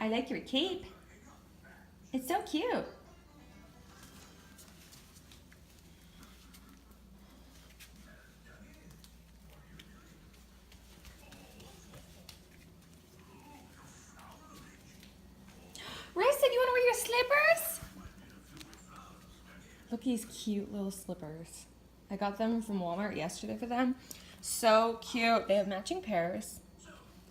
I like your cape. It's so cute. Rissa, do you want to wear your slippers? Look at these cute little slippers. I got them from Walmart yesterday for them. So cute. They have matching pairs.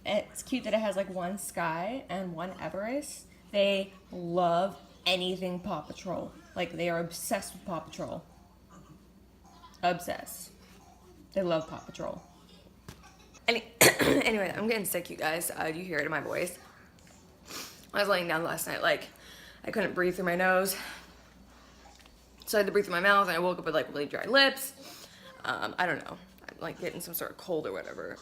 It's cute that it has like one Sky and one Everest. They love anything Paw Patrol. Like, they are obsessed with Paw Patrol. Obsessed. They love Paw Patrol. Anyway, I'm getting sick, you guys. You hear it in my voice. I was laying down last night, like, I couldn't breathe through my nose. So I had to breathe through my mouth, and I woke up with, like, really dry lips. I don't know. I'm, like, getting some sort of cold or whatever.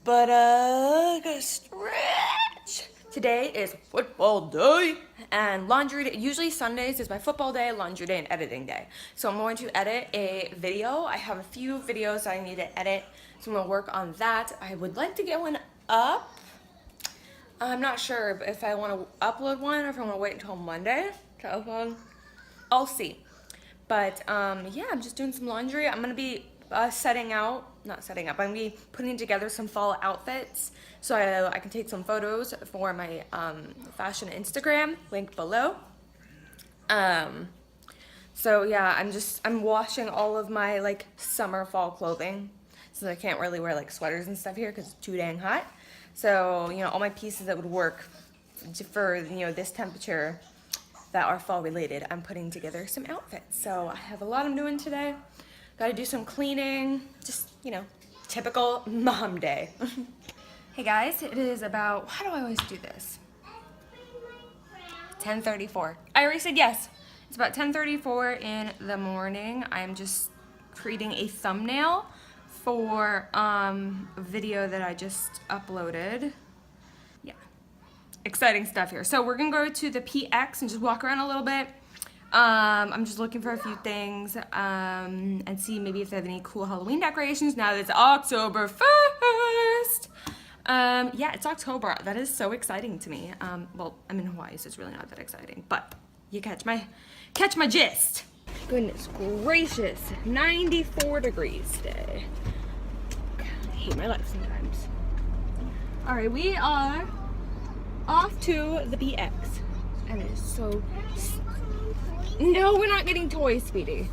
But, I gotta stretch. Today is football day and laundry day. Usually Sundays is my football day, laundry day, and editing day. So I'm going to edit a video. I have a few videos I need to edit, so I'm gonna work on that. I would like to get one up. I'm not sure if I want to upload one or if I want to wait until Monday to upload. I'll see. But yeah, I'm just doing some laundry. I'm gonna be I'm gonna be putting together some fall outfits so I can take some photos for my fashion Instagram, link below. So yeah, I'm washing all of my like summer fall clothing since I can't really wear like sweaters and stuff here because it's too dang hot. So, you know, all my pieces that would work for, you know, this temperature that are fall related, I'm putting together some outfits. So I have a lot I'm doing today. Got to do some cleaning, just, you know, typical mom day. Hey guys, it is about, how do I always do this? 10:34. I already said yes. It's about 10:34 in the morning. I'm just creating a thumbnail for a video that I just uploaded. Yeah, exciting stuff here. So we're gonna go to the PX and just walk around a little bit. I'm just looking for a few things and see maybe if they have any cool Halloween decorations now that it's October 1st. Yeah, it's October. That is so exciting to me. Well, I'm in Hawaii, so it's really not that exciting, but you catch my gist. Goodness gracious, 94 degrees today. I hate my life sometimes. All right, we are off to the BX, and it is so. No, we're not getting toys, sweetie.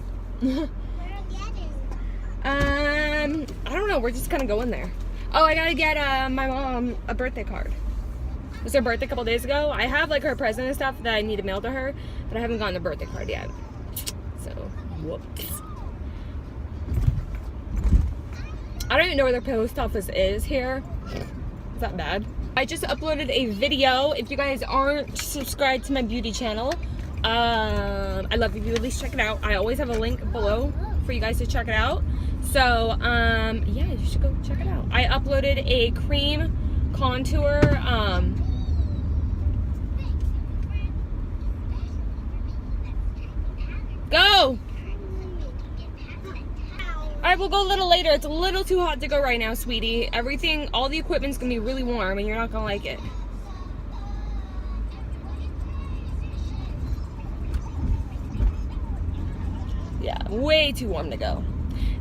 I don't know. We're just kind of going there. Oh, I gotta get my mom a birthday card. It was her birthday a couple days ago. I have like her present and stuff that I need to mail to her, but I haven't gotten a birthday card yet. So, whoops. I don't even know where the post office is here. Is that bad? I just uploaded a video. If you guys aren't subscribed to my beauty channel, I love if you at least check it out. I always have a link below for you guys to check it out. So, yeah, you should go check it out. I uploaded a cream contour, go! Alright, we'll go a little later. It's a little too hot to go right now, sweetie. All the equipment's gonna be really warm and you're not gonna like it. Yeah, way too warm to go.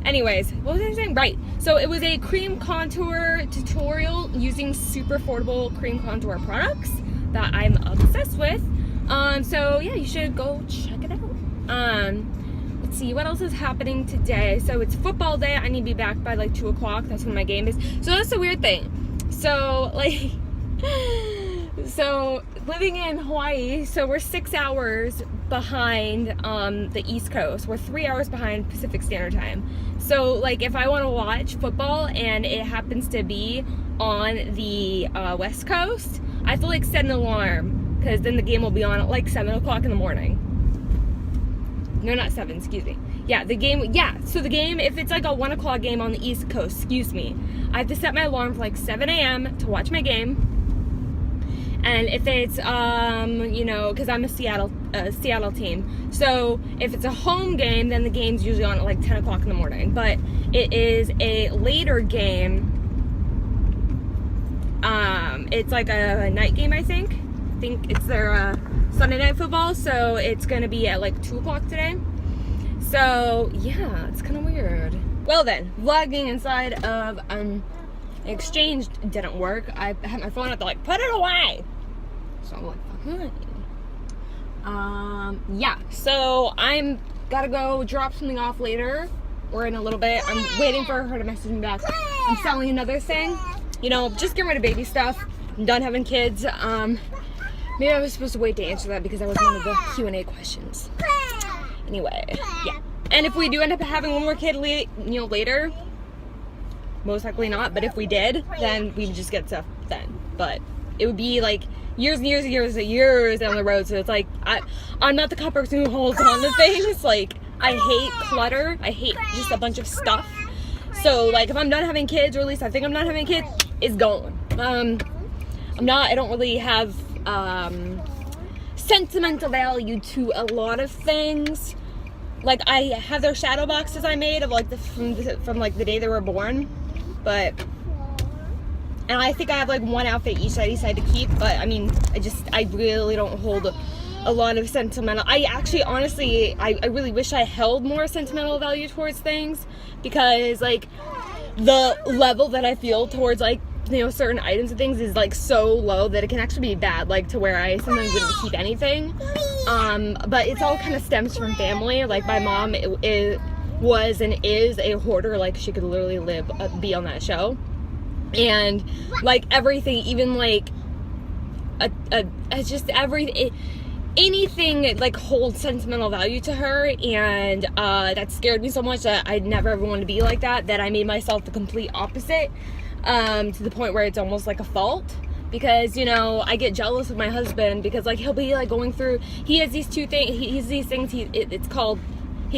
Anyways, what was I saying? Right, so it was a cream contour tutorial using super affordable cream contour products that I'm obsessed with. So yeah, you should go check it out. Let's see, what else is happening today? So it's football day. I need to be back by like 2 o'clock. That's when my game is. So that's the weird thing. So like, so living in Hawaii, so we're 6 hours behind the East Coast. We're 3 hours behind Pacific Standard Time. So like if I want to watch football and it happens to be on the West Coast, I have to like set an alarm because then the game will be on at like 7 o'clock in the morning. No, not 7, excuse me. Yeah, the game, so the game, if it's like a 1 o'clock game on the East Coast, excuse me, I have to set my alarm for like 7 a.m. to watch my game. And if it's, you know, because I'm a Seattle team, so if it's a home game, then the game's usually on at like 10 o'clock in the morning. But it is a later game It's like a night game, I think it's their Sunday night football, so it's gonna be at like 2 o'clock today. So yeah, it's kind of weird. Well then, vlogging inside of exchange didn't work. I had my phone out to like, put it away. So I'm like, fine. Yeah, so I'm gotta go drop something off later, or in a little bit. I'm waiting for her to message me back. I'm selling another thing. You know, just getting rid of baby stuff. I'm done having kids. Maybe I was supposed to wait to answer that because that was one of the Q&A questions. Anyway, yeah. And if we do end up having one more kid, later, most likely not. But if we did, then we would just get stuff then. But it would be like years and years and years and years down the road. So it's like I'm not the kind of person who holds on to things. Like, I hate clutter. I hate just a bunch of stuff. So like, if I'm done having kids, or at least I think I'm done having kids, it's gone. I don't really have sentimental value to a lot of things. Like, I have their shadow boxes I made of like from like the day they were born, and I think I have like one outfit each that I decided to keep. But I mean, I really don't hold a lot of sentimental. I actually, honestly, I really wish I held more sentimental value towards things, because like the level that I feel towards like, you know, certain items and things is like so low that it can actually be bad, like to where I sometimes wouldn't keep anything. But it's all kind of stems from family. Like, my mom was and is a hoarder. Like, she could literally be on that show, and like everything, even like anything like holds sentimental value to her, and that scared me so much that I never ever wanted to be like that I made myself the complete opposite, to the point where it's almost like a fault. Because, you know, I get jealous of my husband, because like he'll be like going through, he has these two things, he has these things, he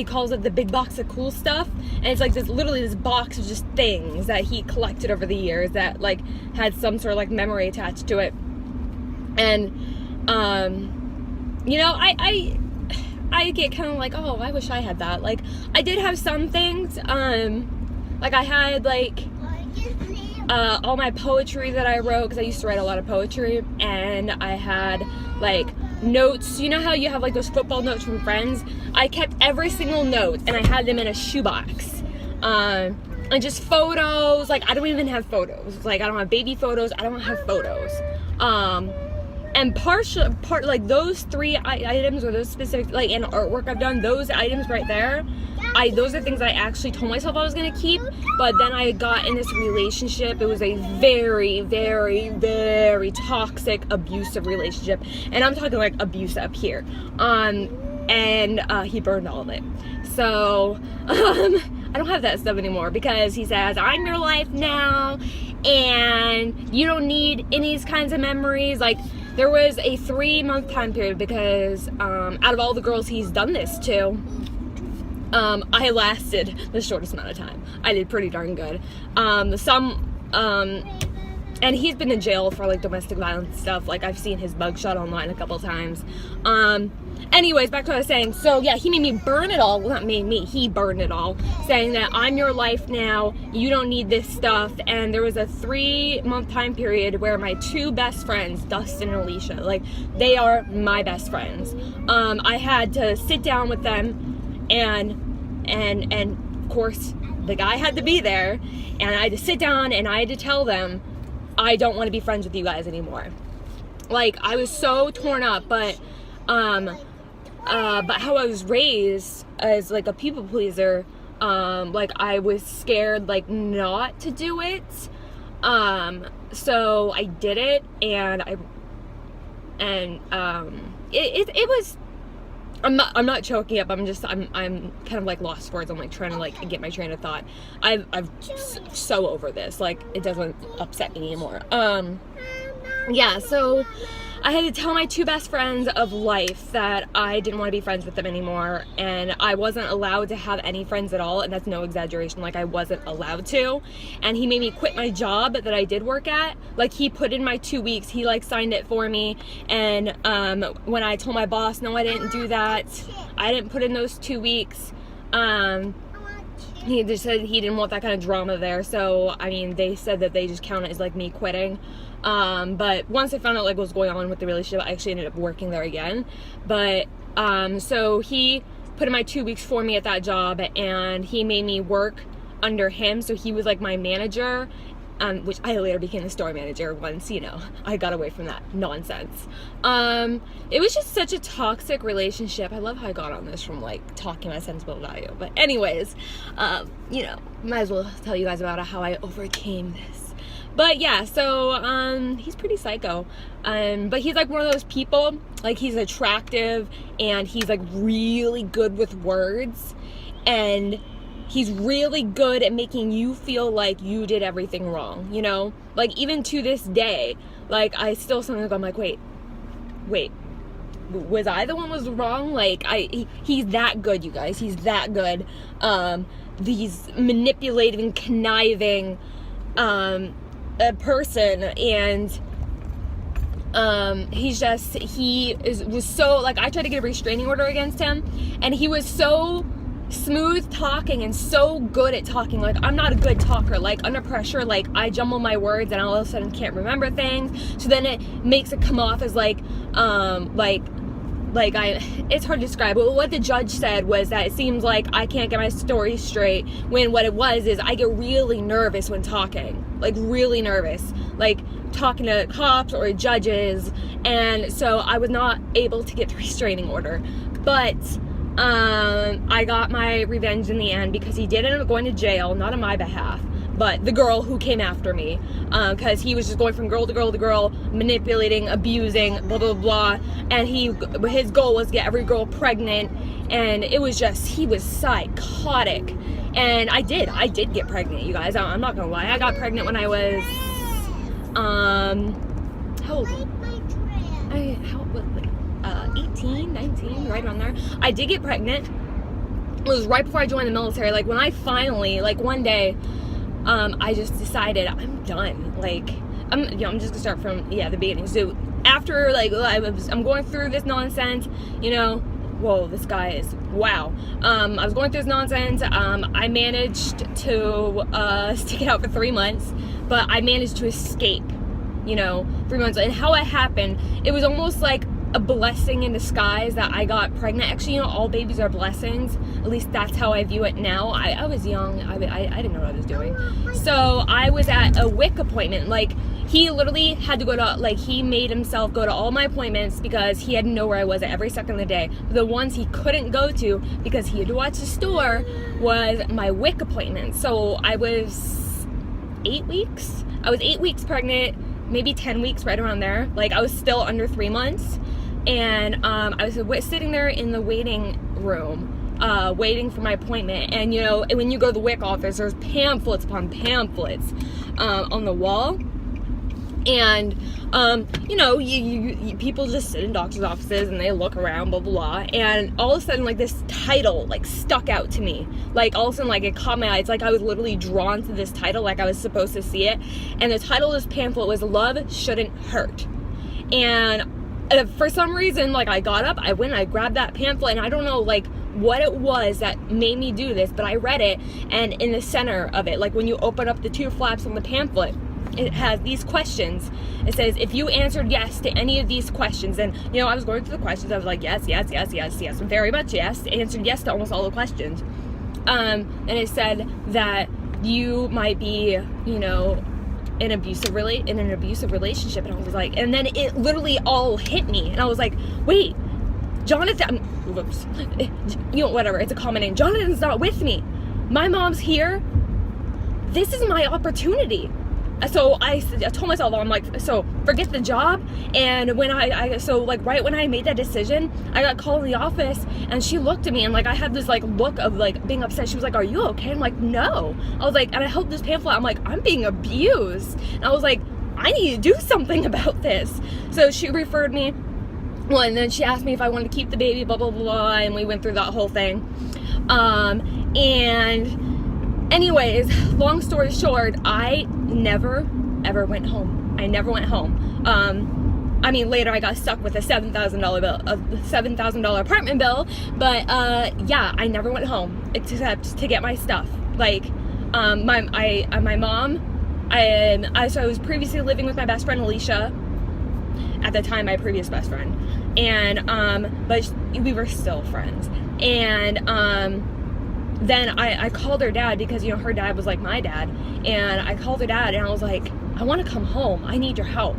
calls it the big box of cool stuff, and it's like literally this box of just things that he collected over the years that like had some sort of like memory attached to it. And you know, I get kind of like, oh, I wish I had that. Like, I did have some things, like I had like all my poetry that I wrote, because I used to write a lot of poetry, and I had like notes. You know how you have like those football notes from friends? I kept every single note, and I had them in a shoebox. And just photos. Like, I don't even have photos. Like, I don't have baby photos. I don't have photos. And part like those 3 items, or those specific, like, and artwork I've done, those items right there, those are things I actually told myself I was gonna keep. But then I got in this relationship. It was a very, very, very toxic, abusive relationship, and I'm talking like abuse up here. And he burned all of it. So I don't have that stuff anymore, because he says, I'm your life now, and you don't need any of these kinds of memories. Like, there was a 3-month time period, because out of all the girls he's done this to, I lasted the shortest amount of time. I did pretty darn good. And he's been in jail for like domestic violence stuff. Like, I've seen his mugshot online a couple times. Anyways, back to what I was saying. So yeah, he made me burn it all. Well, not made me, he burned it all, saying that I'm your life now, you don't need this stuff. And there was a 3-month time period where my 2 best friends, Dustin and Alicia, like, they are my best friends. I had to sit down with them, and of course the guy had to be there, and I had to sit down and I had to tell them, I don't want to be friends with you guys anymore. Like, I was so torn up, but how I was raised as like a people pleaser, like, I was scared like not to do it, so I did it, and it was, I'm not choking up, I'm kind of like lost for words. I'm like trying to like get my train of thought. I'm so over this, like, it doesn't upset me anymore. Yeah, so I had to tell my 2 best friends of life that I didn't want to be friends with them anymore, and I wasn't allowed to have any friends at all, and that's no exaggeration. Like, I wasn't allowed to. And he made me quit my job that I did work at. Like, he put in my 2 weeks, he like signed it for me, and when I told my boss, no, I didn't do that, I didn't put in those 2 weeks, he just said he didn't want that kind of drama there. So I mean, they said that they just count it as like me quitting. But once I found out like what was going on with the relationship, I actually ended up working there again. But so he put in my 2 weeks for me at that job, and he made me work under him. So he was like my manager, which I later became the store manager once, you know, I got away from that nonsense. It was just such a toxic relationship. I love how I got on this from like talking about sensible value. But anyways, you know, might as well tell you guys about how I overcame this. But yeah, so he's pretty psycho. But he's like one of those people, like he's attractive and he's like really good with words, and he's really good at making you feel like you did everything wrong, you know? Like, even to this day, like, I still sometimes go, I'm like, wait, was I the one was wrong? Like, he's that good, you guys. He's that good. He's manipulating, conniving, a person, and was so, like, I tried to get a restraining order against him, and he was so smooth talking and so good at talking. Like, I'm not a good talker. Like, under pressure, like, I jumble my words and all of a sudden can't remember things, so then it makes it come off as like it's hard to describe, but what the judge said was that it seems like I can't get my story straight, when what it was is I get really nervous when talking, like really nervous, like talking to cops or judges, and so I was not able to get the restraining order. But I got my revenge in the end, because he did end up going to jail, not on my behalf, but the girl who came after me, because he was just going from girl to girl to girl, manipulating, abusing, blah blah blah, and his goal was to get every girl pregnant, and it was just, he was psychotic. And I did get pregnant, you guys. I'm not gonna lie, I got pregnant when I was how old? 18, 19, right around there. I did get pregnant. It was right before I joined the military. Like, when I finally, like, one day, I just decided I'm done. Like, I'm just gonna start from, the beginning. So after, like, I'm going through this nonsense, you know, whoa, this guy is, wow. I was going through this nonsense. I managed to stick it out for 3 months, but I managed to escape, you know, 3 months. And how it happened, it was almost like a blessing in disguise that I got pregnant. Actually, you know, all babies are blessings. At least that's how I view it now. I was young. I didn't know what I was doing. So I was at a WIC appointment. Like, he literally had to go to, like, he made himself go to all my appointments because he had to know where I was at every second of the day. The ones he couldn't go to because he had to watch the store was my WIC appointment. So I was 8 weeks. I was 8 weeks pregnant, maybe 10 weeks, right around there. Like, I was still under 3 months. And I was sitting there in the waiting room, waiting for my appointment. And, you know, when you go to the WIC office, there's pamphlets upon pamphlets on the wall. And, you know, you people just sit in doctor's offices and they look around, blah, blah, blah. And all of a sudden, like, this title, like, stuck out to me. Like, all of a sudden, like, it caught my eye. It's like I was literally drawn to this title, like I was supposed to see it. And the title of this pamphlet was "Love Shouldn't Hurt." And for some reason, like, I got up, I went, I grabbed that pamphlet, and I don't know, like, what it was that made me do this, but I read it, and in the center of it, like, when you open up the two flaps on the pamphlet, it has these questions. It says, if you answered yes to any of these questions, and, you know, I was going through the questions, I was like, yes, very much yes, answered yes to almost all the questions. And it said that you might be, you know, in an abusive relationship, and I was like, and then it literally all hit me, and I was like, wait, Jonathan, whoops, you know, whatever, it's a common name, Jonathan's not with me, my mom's here, this is my opportunity. So I told myself, I'm like, so forget the job. And when so like right when I made that decision, I got called in the office, and she looked at me, and like I had this like look of like being upset. She was like, are you okay? I'm like, no. I was like, and I held this pamphlet, I'm like, I'm being abused. And I was like, I need to do something about this. So she referred me. Well, and then she asked me if I wanted to keep the baby, blah, blah, blah, and we went through that whole thing. And anyways, long story short, I never, ever went home. I never went home. I mean, later I got stuck with a $7,000 bill, a $7,000 apartment bill, but yeah, I never went home except to get my stuff. Like, my mom, I was previously living with my best friend Alicia, at the time my previous best friend, and but we were still friends. And then I called her dad, because, you know, her dad was like my dad, and I called her dad and I was like, I want to come home, I need your help.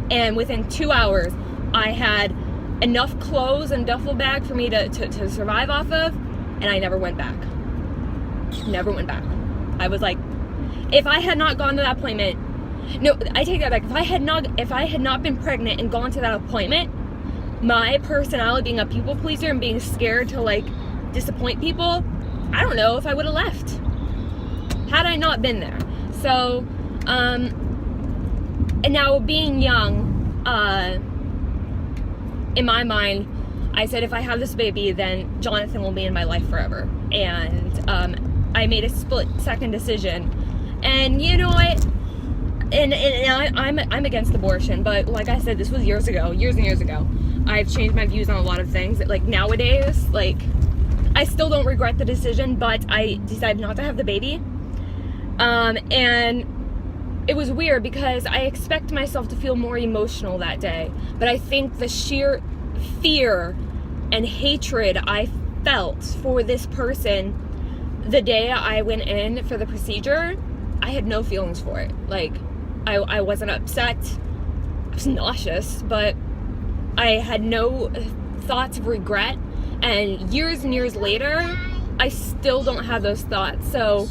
And within 2 hours I had enough clothes and duffel bag for me to survive off of, and I never went back. Never went back. I was like, if I had not gone to that appointment, no, I take that back. If I had not been pregnant and gone to that appointment, my personality, being a people pleaser and being scared to like disappoint people, I don't know if I would have left had I not been there. So, and now being young, in my mind, I said, if I have this baby, then Jonathan will be in my life forever. And I made a split-second decision. And you know what? And I'm against abortion, but like I said, this was years and years ago. I've changed my views on a lot of things. Like nowadays, like, I still don't regret the decision, but I decided not to have the baby. And it was weird because I expect myself to feel more emotional that day, but I think the sheer fear and hatred I felt for this person the day I went in for the procedure, I had no feelings for it. Like, I wasn't upset. I was nauseous, but I had no thoughts of regret. And years later, I still don't have those thoughts. So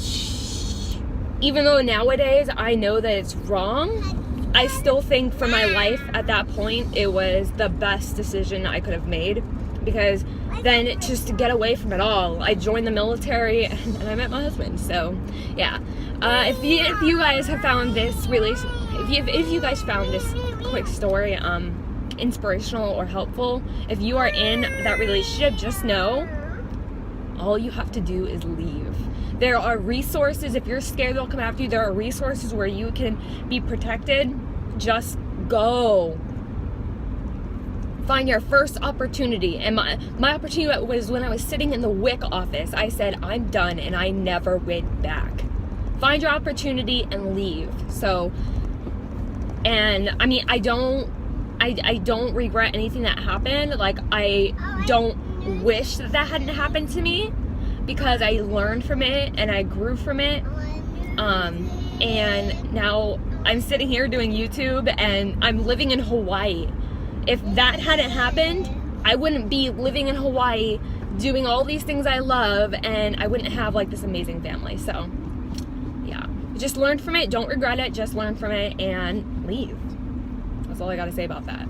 even though nowadays I know that it's wrong, I still think for my life at that point, it was the best decision I could have made. Because then, just to get away from it all, I joined the military and I met my husband. So yeah, if you guys have found this if you guys found this quick story inspirational or helpful, if you are in that relationship, just know all you have to do is leave. There are resources. If you're scared they'll come after you, there are resources where you can be protected. Just go. Find your first opportunity. And my opportunity was when I was sitting in the WIC office. I said, I'm done, and I never went back. Find your opportunity and leave. So, and I mean, I don't regret anything that happened. Like, I don't wish that hadn't happened to me, because I learned from it and I grew from it. And now I'm sitting here doing YouTube and I'm living in Hawaii. If that hadn't happened, I wouldn't be living in Hawaii doing all these things I love, and I wouldn't have like this amazing family. So yeah, just learn from it. Don't regret it. Just learn from it and leave. That's all I got to say about that.